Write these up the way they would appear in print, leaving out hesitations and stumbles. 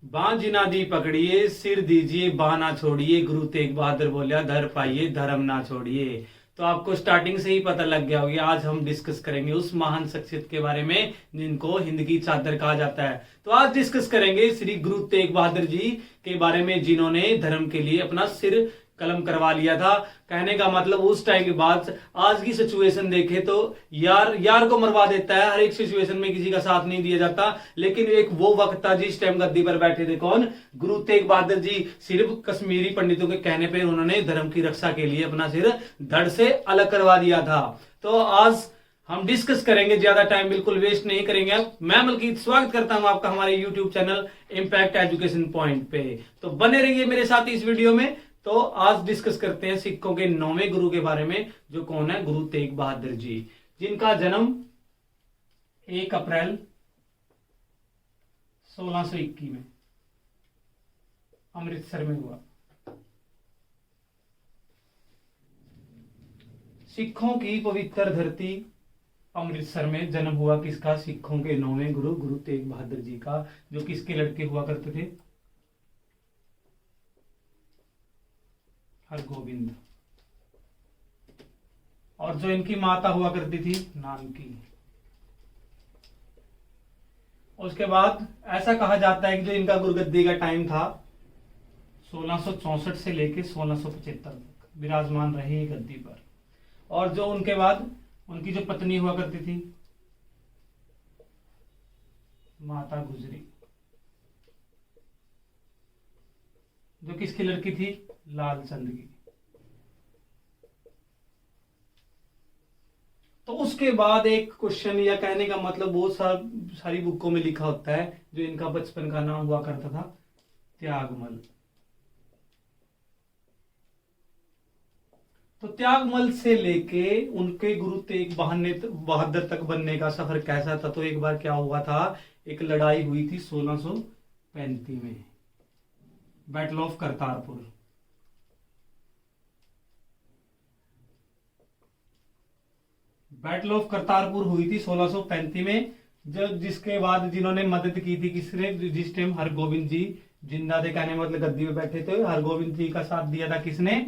बाँ जिना दी पकड़िए सिर दीजिए बाँ ना छोड़िए, गुरु तेग बहादुर बोलिया धर पाइए धर्म ना छोड़िए। तो आपको स्टार्टिंग से ही पता लग गया होगा, आज हम डिस्कस करेंगे उस महान शख्सियत के बारे में जिनको हिंद की चादर कहा जाता है। तो आज डिस्कस करेंगे श्री गुरु तेग बहादुर जी के बारे में, जिन्होंने धर्म के लिए अपना सिर कलम करवा लिया था। कहने का मतलब उस टाइम के बाद आज की सिचुएशन देखे तो यार यार को मरवा देता है, हर एक सिचुएशन में किसी का साथ नहीं दिया जाता। लेकिन एक वो वक्त था जिस टाइम गद्दी पर बैठे थे कौन, गुरु तेग बहादुर जी। सिर्फ कश्मीरी पंडितों के कहने पर उन्होंने धर्म की रक्षा के लिए अपना सिर धड़ से अलग करवा दिया था। तो आज हम डिस्कस करेंगे, ज्यादा टाइम बिल्कुल वेस्ट नहीं करेंगे। मैं मलकीत स्वागत करता हूं आपका हमारे YouTube channel impact education point पे। तो बने रहिए मेरे साथ इस वीडियो में। तो आज डिस्कस करते हैं सिखों के 9वें गुरु के बारे में, जो कौन है, गुरु तेग बहादुर जी, जिनका जन्म 1 अप्रैल 1621 में अमृतसर में हुआ। सिखों की पवित्र धरती अमृतसर में जन्म हुआ किसका, सिखों के 9वें गुरु गुरु तेग बहादुर जी का, जो किसके लड़के हुआ करते थे, हरगोविंद। और जो इनकी माता हुआ करती थी नानकी। उसके बाद ऐसा कहा जाता है कि जो इनका गुरुगद्दी का टाइम था 1664 से लेकर 1675 तक विराजमान रहे ये गद्दी पर। और जो उनके बाद उनकी जो पत्नी हुआ करती थी माता गुजरी, जो किसकी लड़की थी, लालचंद की। तो उसके बाद एक क्वेश्चन, या कहने का मतलब बहुत सारी बुकों में लिखा होता है, जो इनका बचपन का नाम हुआ करता था त्यागमल। तो त्यागमल से लेके उनके गुरु तेग बहादुर तक बनने का सफर कैसा था। तो एक बार क्या हुआ था, एक लड़ाई हुई थी 1635 में, battle of Kartarpur. Battle of Kartarpur हुई थी 1635 में, जब जिसके बाद जिन्होंने मदद की थी किसने, जिस टाइम हरगोविंद जी जिंदा थे, कहने मतलब गद्दी में बैठे थे, हरगोविंद जी का साथ दिया था किसने,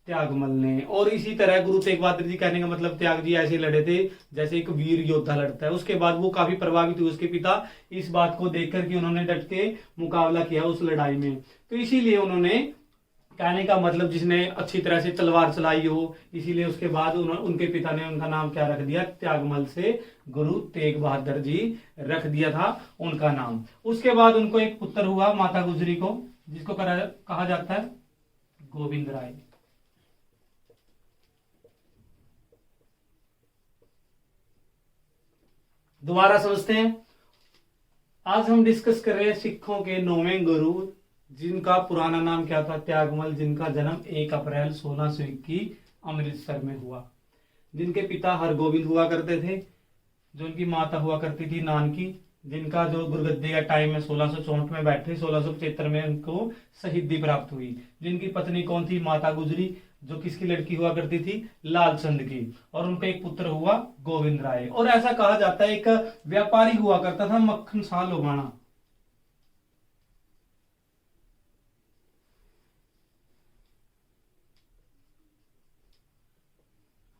त्यागमल ने। और इसी तरह गुरु तेग बहादुर जी, कहने का मतलब त्याग जी ऐसे लड़े थे जैसे एक वीर योद्धा लड़ता है। उसके बाद वो काफी प्रभावित हुए उसके पिता इस बात को देखकर कि उन्होंने डट के मुकाबला किया उस लड़ाई में। तो इसीलिए उन्होंने, कहने का मतलब जिसने अच्छी तरह से तलवार चलाई हो, इसीलिए उसके बाद उनके पिता ने उनका नाम क्या रख दिया, त्यागमल से गुरु तेग बहादुर जी रख दिया था उनका नाम। उसके बाद उनको एक पुत्र हुआ माता गुजरी को, जिसको कहा जाता है गोविंद राय। दोबारा समझते हैं। आज हम डिस्कस कर रहे हैं सिखों के 9वें गुरु, जिनका पुराना नाम क्या था, त्यागमल, जिनका जन्म 1 अप्रैल 1621 अमृतसर में हुआ, जिनके पिता हरगोविंद हुआ करते थे, जो उनकी माता हुआ करती थी नानकी, जिनका जो गुरुगद्दी का टाइम है 1664 में बैठे, 1675 में उनको शहीदी प्राप्त हुई। जिनकी पत्नी कौन थी, माता गुजरी, जो किसकी लड़की हुआ करती थी, लालचंद की। और उनका एक पुत्र हुआ गोविंद राय। और ऐसा कहा जाता है एक व्यापारी हुआ करता था मक्खन शाह लोबाना।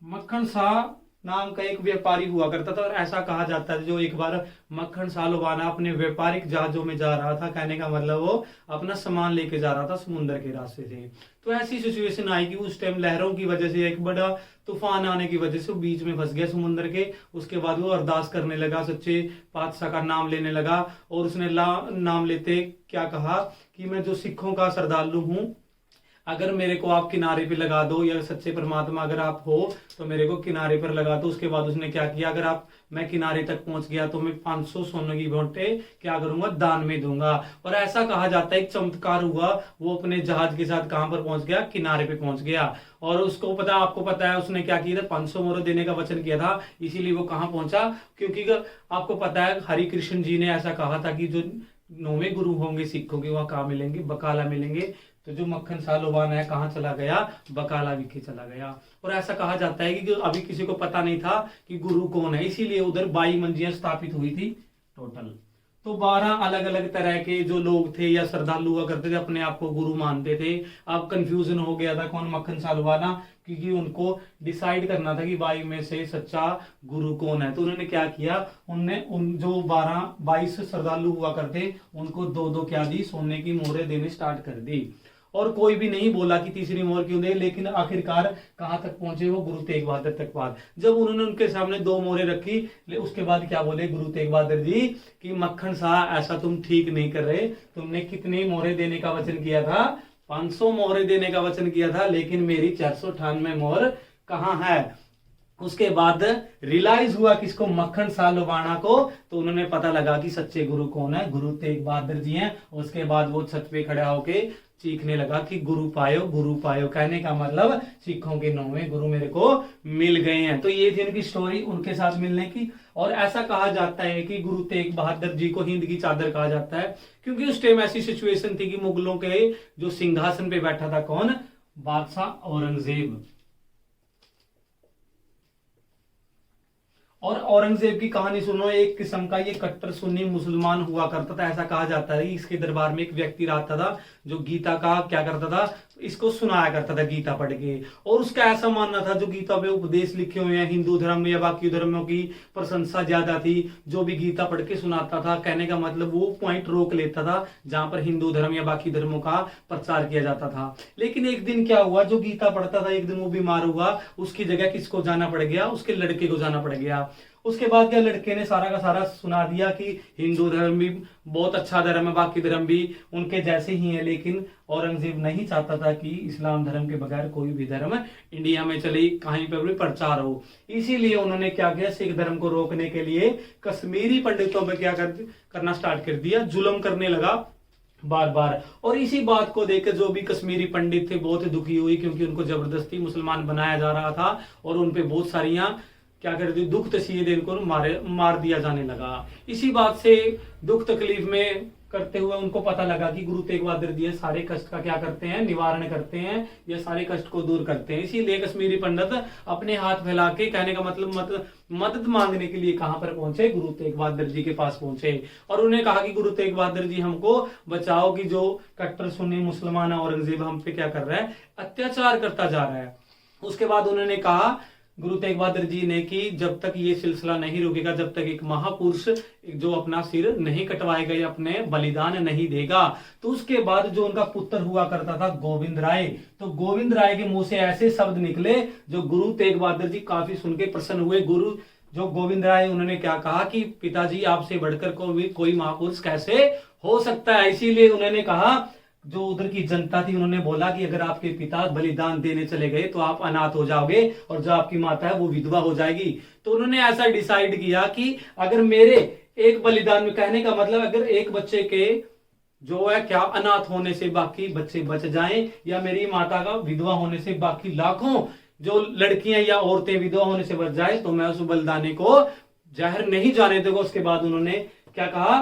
मक्खन शाह नाम का एक व्यापारी हुआ करता था। और ऐसा कहा जाता है जो एक बार मक्खन शाह लोबाना अपने व्यापारिक जहाजों में जा रहा था, कहने का मतलब वो अपना सामान लेके जा रहा था समुद्र के रास्ते से। तो ऐसी सिचुएशन आई कि उस टाइम लहरों की वजह से, एक बड़ा तूफान आने की वजह से वो बीच में फंस गया समुद्र के। उसके बाद वो अरदास करने लगा, सच्चे पातशाह का नाम लेने लगा। और उसने नाम लेते क्या कहा कि मैं जो सिखों का श्रद्धालु हूं, अगर मेरे को आप किनारे पे लगा दो, या सच्चे परमात्मा अगर आप हो तो मेरे को किनारे पर लगा दो। उसके बाद उसने क्या किया, अगर मैं किनारे तक पहुंच गया तो मैं 500 सोने की भोंटे क्या करूंगा, दान में दूंगा। और ऐसा कहा जाता है एक चमत्कार हुआ, वो अपने जहाज के साथ कहां पर पहुंच गया, किनारे पे पहुंच गया। और उसको पता, आपको पता है उसने क्या किया था, 500 मोहर देने का वचन किया था। इसीलिए वो कहां पहुंचा, क्योंकि आपको पता है हरि कृष्ण जी ने ऐसा कहा था कि जो 9वें गुरु होंगे सिखों के, वहां कहां मिलेंगे, बकाला मिलेंगे। तो जो मक्खन शाह लोबाना है कहाँ चला गया, बकाला विखे चला गया। और ऐसा कहा जाता है कि अभी किसी को पता नहीं था कि गुरु कौन है, इसीलिए उधर 22 मंजियां स्थापित हुई थी टोटल। तो 12 अलग अलग तरह के जो लोग थे या श्रद्धालु हुआ करते थे, अपने आप को गुरु मानते थे। अब कंफ्यूजन हो गया था कौन मक्खन साल वाला, क्योंकि उनको डिसाइड करना था कि 22 में से सच्चा गुरु कौन है। तो उन्होंने क्या किया, उनने उन जो 22 श्रद्धालु हुआ करते उनको दो दो क्या दी, सोने की मोहरें देने स्टार्ट कर दी। और कोई भी नहीं बोला कि तीसरी मोहर क्यों दे, लेकिन आखिरकार कहां तक पहुंचे वो, गुरु तेग बहादुर तक बात। जब उन्होंने उनके सामने 2 मोहरें रखी, उसके बाद क्या बोले गुरु तेग बहादुर जी कि मक्खन शाह ऐसा तुम ठीक नहीं कर रहे, तुमने कितनी मोहरें देने का वचन किया था, 500 मोहरें देने का वचन किया था, लेकिन मेरी 498 मोहर कहां है। उसके बाद रियलाइज हुआ किसको, मक्खन शाह लोबाना को। तो उन्होंने पता लगा कि सच्चे गुरु कौन है, गुरु तेग बहादुर जी हैं। उसके बाद वो छत पे खड़ा होके चीखने लगा कि गुरु पायो, गुरु पायो। कहने का मतलब सिखों के 9वें गुरु मेरे को मिल गए हैं। तो ये थी उनकी स्टोरी उनके साथ मिलने की। और ऐसा कहा जाता है कि गुरु तेग बहादुर जी को हिंद की चादर कहा जाता है, क्योंकि उस टाइम ऐसी सिचुएशन थी कि मुगलों के जो सिंहासन पे बैठा था कौन, बादशाह औरंगजेब। और औरंगजेब की कहानी सुनो, एक किस्म का ये कट्टर सुन्नी मुसलमान हुआ करता था। ऐसा कहा जाता है इसके दरबार में एक व्यक्ति रहता था जो गीता का क्या करता था, इसको सुनाया करता था गीता पढ़ के। और उसका ऐसा मानना था जो गीता में उपदेश लिखे हुए हैं हिंदू धर्म में या बाकी धर्मों की प्रशंसा ज्यादा थी, जो भी गीता पढ़ के सुनाता था, कहने का मतलब वो पॉइंट रोक लेता था जहां पर हिंदू धर्म या बाकी धर्मों का प्रचार किया जाता था। लेकिन एक दिन क्या हुआ, जो गीता पढ़ता था एक दिन वो बीमार हुआ, उसकी जगह किसको जाना पड़ गया, उसके लड़के को जाना पड़ गया। उसके बाद क्या, लड़के ने सारा का सारा सुना दिया कि हिंदू धर्म भी बहुत अच्छा धर्म है, बाकी धर्म भी उनके जैसे ही है। लेकिन औरंगजेब नहीं चाहता था कि इस्लाम धर्म के बगैर कोई भी धर्म इंडिया में चले, कहीं पर भी प्रचार हो। इसीलिए उन्होंने क्या किया, सिख धर्म को रोकने के लिए कश्मीरी पंडितों पर क्या करना स्टार्ट कर दिया, जुल्म करने लगा बार बार। और इसी बात को देखकर जो भी कश्मीरी पंडित थे बहुत दुखी हुई, क्योंकि उनको जबरदस्ती मुसलमान बनाया जा रहा था और उनपे बहुत सारियां क्या कर दी, दुख तसीहे इनको मार दिया जाने लगा। इसी बात से दुख तकलीफ में करते हुए उनको पता लगा कि गुरु तेग बहादुर जी सारे कष्ट का क्या करते हैं, निवारण करते हैं, या सारे कष्ट को दूर करते हैं। इसीलिए कश्मीरी पंडित अपने हाथ फैला के, कहने का मतलब मदद मांगने के लिए कहां पर पहुंचे, गुरु तेग बहादुर जी के पास पहुंचे। और उन्हें कहा कि गुरु तेग बहादुर जी हमको बचाओ कि जो कट्टर सुन्नी मुसलमान औरंगजेब हम पे क्या कर रहा है, अत्याचार करता जा रहा है। उसके बाद उन्होंने कहा गुरु तेग बहादुर जी ने कि जब तक ये सिलसिला नहीं रुकेगा, जब तक एक महापुरुष जो अपना सिर नहीं कटवाएगा या अपने बलिदान नहीं देगा। तो उसके बाद जो उनका पुत्र हुआ करता था गोविंद राय, तो गोविंद राय के मुंह से ऐसे शब्द निकले जो गुरु तेग बहादुर जी काफी सुन के प्रसन्न हुए। गुरु जो गोविंद राय, उन्होंने क्या कहा कि पिताजी आपसे बढ़कर कोई महापुरुष कैसे हो सकता है। इसीलिए उन्होंने कहा, जो उधर की जनता थी उन्होंने बोला कि अगर आपके पिता बलिदान देने चले गए तो आप अनाथ हो जाओगे और जो आपकी माता है वो विधवा हो जाएगी। तो उन्होंने ऐसा डिसाइड किया कि अगर मेरे एक बलिदान में, कहने का मतलब अगर एक बच्चे के जो है क्या अनाथ होने से बाकी बच्चे बच जाएं, या मेरी माता का विधवा होने से बाकी लाखों जो लड़कियां या औरतें विधवा होने से बच जाए, तो मैं उस बलिदानी को जाहिर नहीं जाने दूंगा। उसके बाद उन्होंने क्या कहा,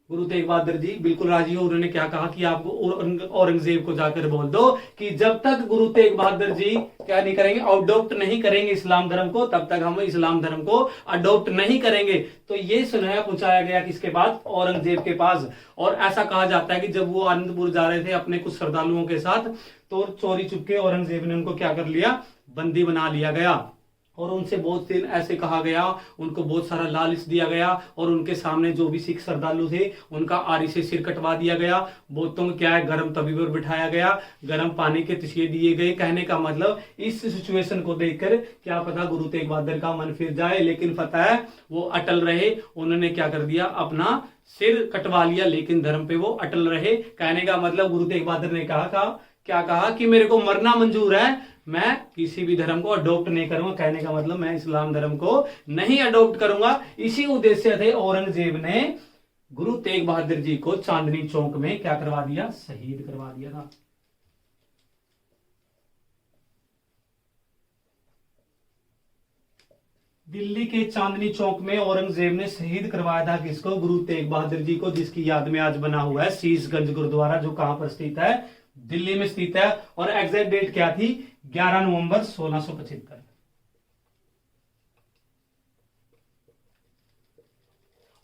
गुरु तेग बहादुर जी बिल्कुल राजी हो। उन्होंने क्या कहा कि आप औरंगजेब को जाकर बोल दो कि जब तक गुरु तेग बहादुर जी क्या नहीं करेंगे, अडॉप्ट नहीं करेंगे इस्लाम धर्म को, तब तक हम इस्लाम धर्म को अडॉप्ट नहीं करेंगे। तो ये सुनाया पहुंचाया गया किसके पास, औरंगजेब के पास। और ऐसा कहा जाता है कि जब वो आनंदपुर जा रहे थे अपने कुछ श्रद्धालुओं के साथ, तो चोरी चुपके औरंगजेब ने उनको क्या कर लिया, बंदी बना लिया गया। और उनसे बहुत दिन ऐसे कहा गया, उनको बहुत सारा लालच दिया गया, और उनके सामने जो भी सिख श्रद्धालु थे उनका आरी से सिर कटवा दिया गया। बहुतों को क्या है, गर्म तवी पर बिठाया गया, गर्म पानी के तसिए दिए गए। कहने का मतलब इस सिचुएशन को देखकर क्या पता गुरु तेग बहादुर का मन फिर जाए, लेकिन पता है वो अटल रहे। उन्होंने क्या कर दिया, अपना सिर कटवा लिया, लेकिन धर्म पे वो अटल रहे। कहने का मतलब गुरु तेग बहादुर ने क्या कहा कि मेरे को मरना मंजूर है, मैं किसी भी धर्म को अडॉप्ट नहीं करूंगा। कहने का मतलब मैं इस्लाम धर्म को नहीं अडॉप्ट करूंगा। इसी उद्देश्य से औरंगजेब ने गुरु तेग बहादुर जी को चांदनी चौक में क्या करवा दिया, शहीद करवा दिया था। दिल्ली के चांदनी चौक में औरंगजेब ने शहीद करवाया था किसको, गुरु तेग बहादुर जी को, जिसकी याद में आज बना हुआ है शीशगंज गुरुद्वारा, जो कहां पर स्थित है, दिल्ली में स्थित है। और एग्जैक्ट डेट क्या थी, 11 नवंबर 1675।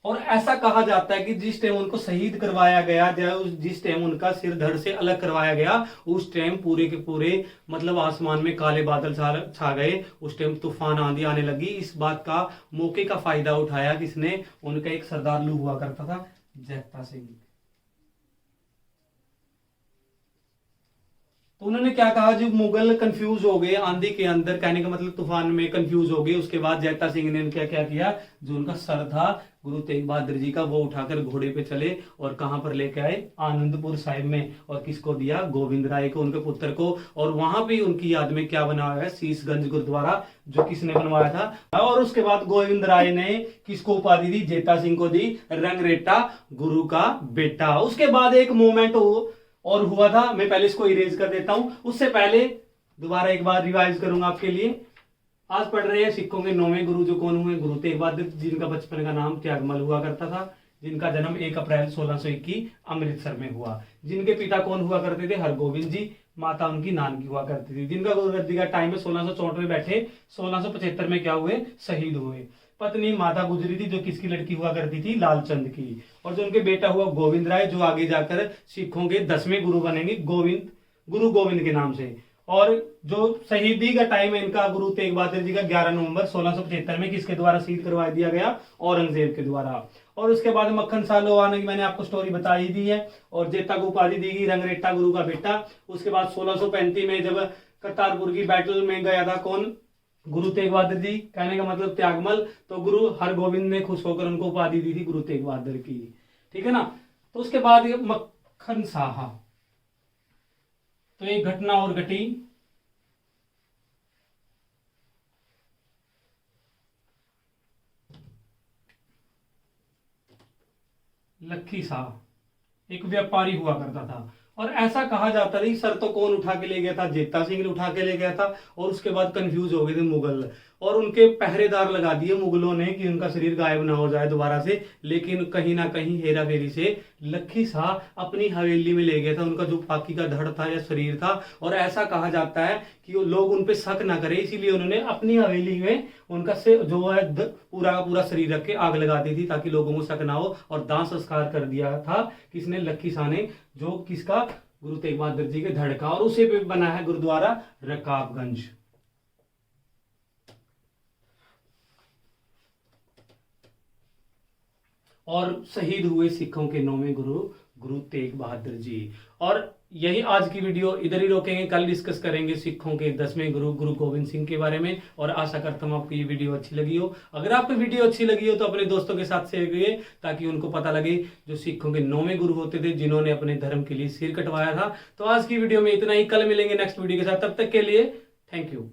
और ऐसा कहा जाता है कि जिस टाइम उनको शहीद करवाया गया, जिस टाइम उनका सिर धड़ से अलग करवाया गया, उस टाइम पूरे के पूरे मतलब आसमान में काले बादल छा गए, उस टाइम तूफान आंधी आने लगी। इस बात का मौके का फायदा उठाया किसने? उनका एक सरदार हुआ करता था, जैता सिंह। तो उन्होंने क्या कहा, जब मुगल कंफ्यूज हो गए आंधी के अंदर, कहने का मतलब तूफान में कंफ्यूज हो गए, उसके बाद जैता सिंह ने क्या क्या किया, जो उनका सर था गुरु तेग बहादुर जी का, वो उठाकर घोड़े पे चले और कहां पर लेके आए? आनंदपुर साहिब में। और किसको दिया? गोविंद राय को, उनके पुत्र को। और वहां पे उनकी याद में क्या बना हुआ है? शीशगंज गुरुद्वारा, जो किसने बनवाया था। और उसके बाद गोविंद राय ने किसको उपाधि दी? जैता सिंह को दी, रंगरेटा गुरु का बेटा। उसके बाद एक मोमेंट और हुआ था, मैं पहले इसको इरेज कर देता हूं, उससे पहले दोबारा एक बार रिवाइज करूंगा आपके लिए। आज पढ़ रहे हैं सिखों के 9वें गुरु, जो कौन हुए? गुरु तेग बहादुर, जिनका बचपन का नाम त्यागमल हुआ करता था, जिनका जन्म 1 अप्रैल 1621 अमृतसर में हुआ। जिनके पिता कौन हुआ करते थे? हरगोविंद जी। माता उनकी नानकी हुआ करती थी। जिनका गुरुगद्दी का टाइम है 1664 में बैठे, 1675 में क्या हुए? शहीद हुए। पत्नी माता गुजरी थी, जो किसकी लड़की हुआ करती थी? लालचंद की। और जो उनके बेटा हुआ गोविंद राय, जो आगे जाकर सिखों के 10वें गुरु बनेंगे, गुरु गोविंद के नाम से। और जो शहीदी का टाइम है इनका, गुरु तेग बहादुर जी का 11 नवंबर 1675 में किसके द्वारा शहीद करवा दिया गया? औरंगजेब के द्वारा। और उसके बाद मक्खन शाह लोहाना की मैंने आपको स्टोरी बता ही दी है। और जेता को उपाधि दी गई रंगरेटा गुरु का बेटा। उसके बाद 1635 में जब करतारपुर की बैटल में गया था कौन? गुरु तेग बहादुर जी, कहने का मतलब त्यागमल। तो गुरु हरगोविंद ने खुश होकर उनको उपाधि दी थी गुरु तेग बहादुर की, ठीक है ना। तो उसके बाद मक्खन साहा, तो एक घटना और घटी। लखी साह एक व्यापारी हुआ करता था, और ऐसा कहा जाता था कि सर तो कौन उठा के ले गया था? जेता सिंह ने उठा के ले गया था। और उसके बाद कंफ्यूज हो गए थे मुगल, और उनके पहरेदार लगा दिए मुगलों ने कि उनका शरीर गायब ना हो जाए दोबारा से। लेकिन कहीं ना कहीं हेरा फेरी से लखी शाह अपनी हवेली में ले गया था उनका जो बाकी का धड़ था या शरीर था। और ऐसा कहा जाता है कि लोग उन पे शक ना करें, इसीलिए उन्होंने अपनी हवेली में उनका से जो है पूरा का पूरा शरीर रख के आग लगा दी थी, ताकि लोगों को शक ना हो। और दाह संस्कार कर दिया था किसने? लखी शाह ने, जो किसका? गुरु तेग बहादुर जी के धड़ का। और उसे पे बना है गुरुद्वारा रकाबगंज। और शहीद हुए सिखों के 9वें गुरु, गुरु तेग बहादुर जी। और यही आज की वीडियो इधर ही रोकेंगे, कल डिस्कस करेंगे सिखों के 10वें गुरु, गुरु गोविंद सिंह के बारे में। और आशा करता हूं आपको ये वीडियो अच्छी लगी हो। अगर आपको वीडियो अच्छी लगी हो तो अपने दोस्तों के साथ शेयर करिए, ताकि उनको पता लगे जो सिखों के 9वें गुरु होते थे, जिन्होंने अपने धर्म के लिए सिर कटवाया था। तो आज की वीडियो में इतना ही, कल मिलेंगे नेक्स्ट वीडियो के साथ, तब तक के लिए थैंक यू।